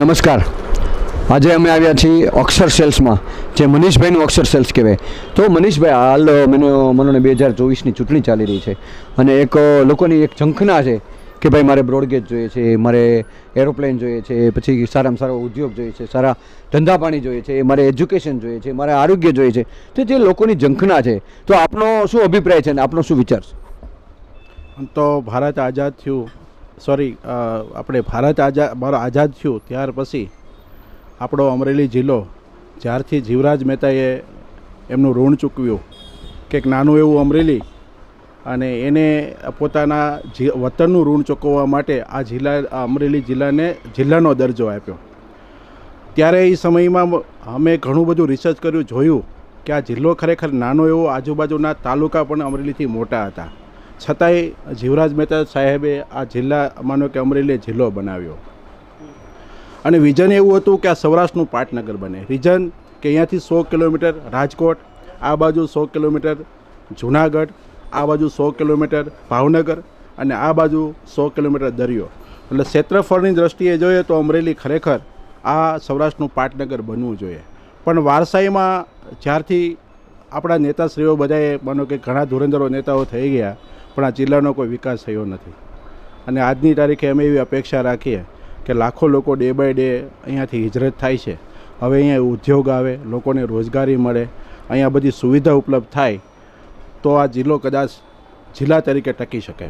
નમસ્કાર. આજે અમે આવ્યા છીએ અક્ષર સેલ્સમાં, જે મનીષભાઈનું અક્ષર સેલ્સ કહેવાય. તો મનીષભાઈ, હાલ મને 2024ની ચૂંટણી ચાલી રહી છે અને એક લોકોની એક ઝંખના છે કે ભાઈ મારે બ્રોડગેજ જોઈએ છે, મારે એરોપ્લેન જોઈએ છે, પછી સારામાં સારો ઉદ્યોગ જોઈએ છે, સારા ધંધા પાણી જોઈએ છે, મારે એજ્યુકેશન જોઈએ છે, મારે આરોગ્ય જોઈએ છે. તો જે લોકોની ઝંખના છે, તો આપનો શું અભિપ્રાય છે અને આપનો શું વિચાર છે? આમ તો ભારત આઝાદ થયું, આપણે ભારત આઝાદ થયું ત્યાર પછી આપણો અમરેલી જિલ્લો જ્યારથી જીવરાજ મહેતાએ એમનું ઋણ ચૂકવ્યું, કંઈક નાનું એવું અમરેલી, અને એને પોતાના વતનનું ઋણ ચૂકવવા માટે આ અમરેલી જિલ્લાનો દરજ્જો આપ્યો. ત્યારે એ સમયમાં અમે ઘણું બધું રિસર્ચ કર્યું, જોયું કે આ જિલ્લો ખરેખર નાનો એવો, આજુબાજુના તાલુકા પણ અમરેલીથી મોટા હતા, છતાંય જીવરાજ મહેતા સાહેબે આ જિલ્લા, માનો કે અમરેલી જિલ્લો બનાવ્યો. અને વિઝન એવું હતું કે આ સૌરાષ્ટ્રનું પાટનગર બને. રીઝન કે અહીંયાથી 100 કિલોમીટર રાજકોટ, આ બાજુ 100 કિલોમીટર જુનાગઢ, આ બાજુ 100 કિલોમીટર ભાવનગર, અને આ બાજુ 100 કિલોમીટર દરિયો. એટલે ક્ષેત્રફળની દ્રષ્ટિએ જોઈએ તો અમરેલી ખરેખર આ સૌરાષ્ટ્રનું પાટનગર બનવું જોઈએ. પણ વારસાઈમાં જ્યારથી આપણા નેતાશ્રીઓ બધાએ, માનો કે ઘણા ધુરંધરો નેતાઓ થઈ ગયા, પણ આ જિલ્લાનો કોઈ વિકાસ થયો નથી. અને આજની તારીખે અમે એવી અપેક્ષા રાખીએ કે લાખો લોકો ડે બાય ડે અહીંયાથી હિજરત થાય છે. હવે અહીંયા ઉદ્યોગ આવે, લોકોને રોજગારી મળે, અહીંયા બધી સુવિધા ઉપલબ્ધ થાય, તો આ જિલ્લો કદાચ જિલ્લા તરીકે ટકી શકે.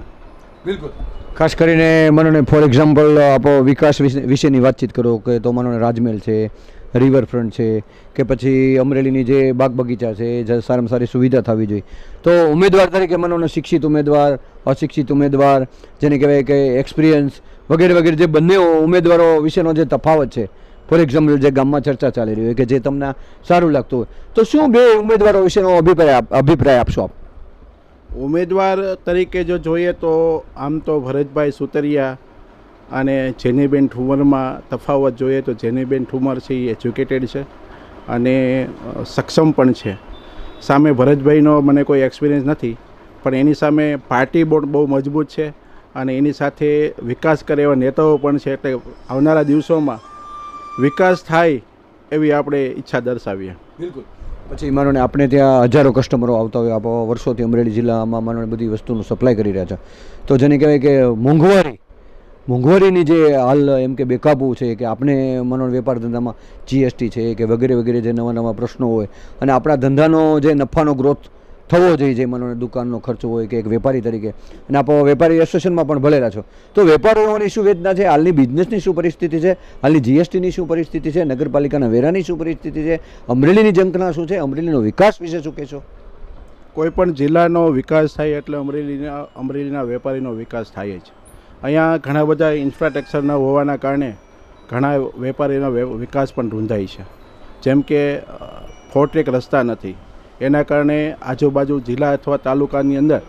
બિલકુલ. ખાસ કરીને મને ફોર એક્ઝામ્પલ આપો વિકાસ વિશેની વાતચીત કરો કે તો મને રાજમહેલ છે, રિવરફ્રન્ટ છે, કે પછી અમરેલીની જે બાગ બગીચા છે, જે સારામાં સારી સુવિધા થવી જોઈએ. તો ઉમેદવાર તરીકે મને શિક્ષિત ઉમેદવાર, અશિક્ષિત ઉમેદવાર, જેને કહેવાય કે એક્સપિરિયન્સ વગેરે વગેરે, જે બંને ઉમેદવારો વિશેનો જે તફાવત છે, ફોર એક્ઝામ્પલ જે ગામમાં ચર્ચા ચાલી રહી હોય કે જે તમને સારું લાગતું હોય, તો શું બે ઉમેદવારો વિશેનો અભિપ્રાય આપશો આપ? ઉમેદવાર તરીકે જો જોઈએ તો આમ તો ભરતભાઈ સુતરિયા અને જેનીબેન ઠુમરમાં તફાવત જોઈએ તો જેનીબેન ઠુમર છે એ એજ્યુકેટેડ છે અને સક્ષમ પણ છે. સામે ભરતભાઈનો મને કોઈ એક્સપિરિયન્સ નથી, પણ એની સામે પાર્ટી બહુ મજબૂત છે અને એની સાથે વિકાસ કરે એવા નેતાઓ પણ છે. એટલે આવનારા દિવસોમાં વિકાસ થાય એવી આપણે ઈચ્છા દર્શાવીએ. બિલકુલ. પછી માનો ને આપણે ત્યાં હજારો કસ્ટમરો આવતા હોય, આપણે વર્ષોથી અમરેલી જિલ્લામાં માનો બધી વસ્તુનું સપ્લાય કરી રહ્યા છે. તો જેને કહેવાય કે મોંઘવારીની જે હાલ એમ કે બેકાબુ છે, કે આપણે માનો વેપાર ધંધામાં GST છે કે વગેરે વગેરે જે નવા નવા પ્રશ્નો હોય, અને આપણા ધંધાનો જે નફાનો ગ્રોથ થવો જોઈએ, જે માનો દુકાનનો ખર્ચો હોય કે એક વેપારી તરીકે, અને આપ વેપારી એસોસિએશનમાં પણ ભળેલા છો, તો વેપારીઓની શું વેદના છે, હાલની બિઝનેસની શું પરિસ્થિતિ છે, હાલની GSTની શું પરિસ્થિતિ છે, નગરપાલિકાના વેરાની શું પરિસ્થિતિ છે, અમરેલીની ઝંખના શું છે, અમરેલીનો વિકાસ વિશે શું કહેશો? કોઈ પણ જિલ્લાનો વિકાસ થાય એટલે અમરેલીના વેપારીનો વિકાસ થાય જ. અહીંયા ઘણા બધા ઇન્ફ્રાસ્ટ્રક્ચર ન હોવાના કારણે ઘણા વેપારીનો વિકાસ પણ રૂંધાય છે. જેમ કે 4 ટ્રેક રસ્તા નથી, એના કારણે આજુબાજુ જિલ્લા અથવા તાલુકાની અંદર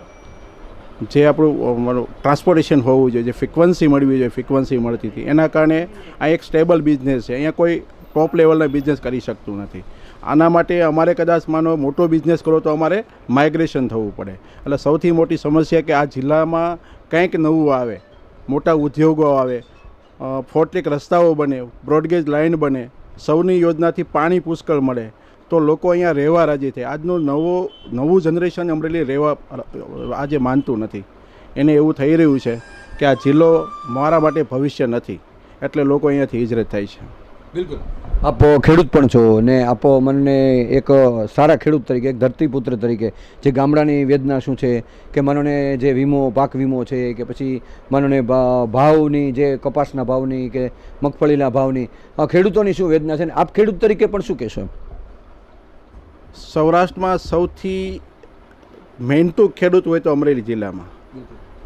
જે આપણું ટ્રાન્સપોર્ટેશન હોવું જોઈએ, જે ફ્રિકવન્સી મળવી જોઈએ, ફ્રિકવન્સી મળતી હતી, એના કારણે આ એક સ્ટેબલ બિઝનેસ છે. અહીંયા કોઈ ટોપ લેવલના બિઝનેસ કરી શકતું નથી. આના માટે અમારે કદાચ માનો મોટો બિઝનેસ કરો તો અમારે માઇગ્રેશન થવું પડે. એટલે સૌથી મોટી સમસ્યા કે આ જિલ્લામાં કંઈક નવું આવે, મોટા ઉદ્યોગો આવે, 4 ટ્રેક રસ્તાઓ બને, બ્રોડગેજ લાઇન બને, સૌની યોજનાથી પાણી પુષ્કળ મળે, તો લોકો અહીંયા રહેવા રાજી થાય. આજનું નવું જનરેશન અમરેલી રહેવા આજે માનતું નથી. એને એવું થઈ રહ્યું છે કે આ જિલ્લો મારા માટે ભવિષ્ય નથી, એટલે લોકો અહીંયાથી હિજરત થાય છે. બિલકુલ. આપ ખેડૂત પણ છો ને આપ મને એક સારા ખેડૂત તરીકે, એક ધરતીપુત્ર તરીકે, જે ગામડાની વેદના શું છે, કે માનોને જે વીમો, પાક વીમો છે, કે પછી માનોને ભાવની, જે કપાસના ભાવની કે મગફળીના ભાવની, ખેડૂતોની શું વેદના છે, ને આપ ખેડૂત તરીકે પણ શું કહેશો? સૌરાષ્ટ્રમાં સૌથી મહેનતુ ખેડૂત હોય તો અમરેલી જિલ્લામાં.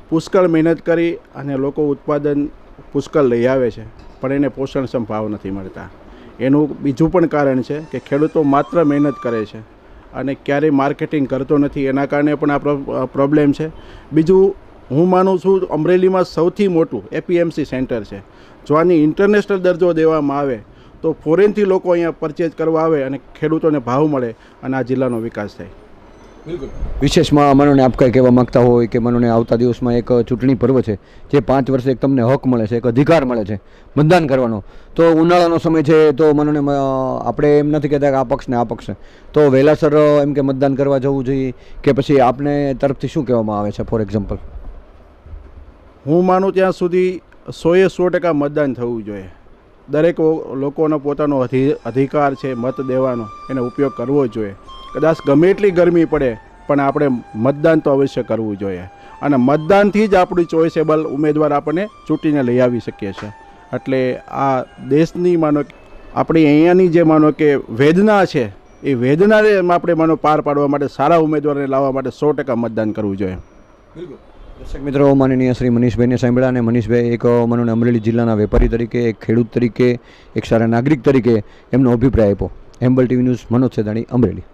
પુષ્કળ મહેનત કરી અને લોકો ઉત્પાદન પુષ્કળ લઈ આવે છે, પણ એને પોષણક્ષમ ભાવ નથી મળતા. એનું બીજું પણ કારણ છે કે ખેડૂતો માત્ર મહેનત કરે છે અને ક્યારેય માર્કેટિંગ કરતો નથી, એના કારણે પણ આ પ્રોબ્લેમ છે. બીજું, હું માનું છું અમરેલીમાં સૌથી મોટું APMC સેન્ટર છે. જો આની ઇન્ટરનેશનલ દરજ્જો દેવામાં આવે તો ફોરેનથી લોકો અહીંયા પરચેઝ કરવા આવે અને ખેડૂતોને ભાવ મળે અને આ જિલ્લાનો વિકાસ થાય. વિશેષમાં માનોને આપ કંઈ કહેવા માગતા હોય કે માનોને આવતા દિવસમાં એક ચૂંટણી પર્વ છે, જે 5 વર્ષે એક તમને હક મળે છે, એક અધિકાર મળે છે મતદાન કરવાનો, તો ઉનાળાનો સમય છે, તો માનોને આપણે એમ નથી કહેતા કે આ પક્ષને આ પક્ષને, તો વહેલાસર એમ કે મતદાન કરવા જવું જોઈએ કે પછી આપને તરફથી શું કહેવામાં આવે છે? ફોર એક્ઝામ્પલ, હું માનું ત્યાં સુધી 100% મતદાન થવું જોઈએ. દરેક લોકોનો પોતાનો અધિકાર છે મત દેવાનો, એને ઉપયોગ કરવો જોઈએ. કદાચ ગમે એટલી ગરમી પડે પણ આપણે મતદાન તો અવશ્ય કરવું જોઈએ, અને મતદાનથી જ આપણી ચોઇસેબલ ઉમેદવાર આપણને ચૂંટીને લઈ આવી શકીએ છીએ. એટલે આ દેશની માનો આપણી અહીંયાની જે માનો કે વેદના છે, એ વેદનાને આપણે માનો પાર પાડવા માટે, સારા ઉમેદવારને લાવવા માટે 100% મતદાન કરવું જોઈએ. દર્શક મિત્રો, માનનીય શ્રી મનીષભાઈને સાંભળ્યા, અને મનીષભાઈ એક માનોને અમરેલી જિલ્લાના વેપારી તરીકે, એક ખેડૂત તરીકે, એક સારા નાગરિક તરીકે એમનો અભિપ્રાય આપ્યો. એમ્બલ ટીવી ન્યૂઝ, મનોજ સેદાણી, અમરેલી.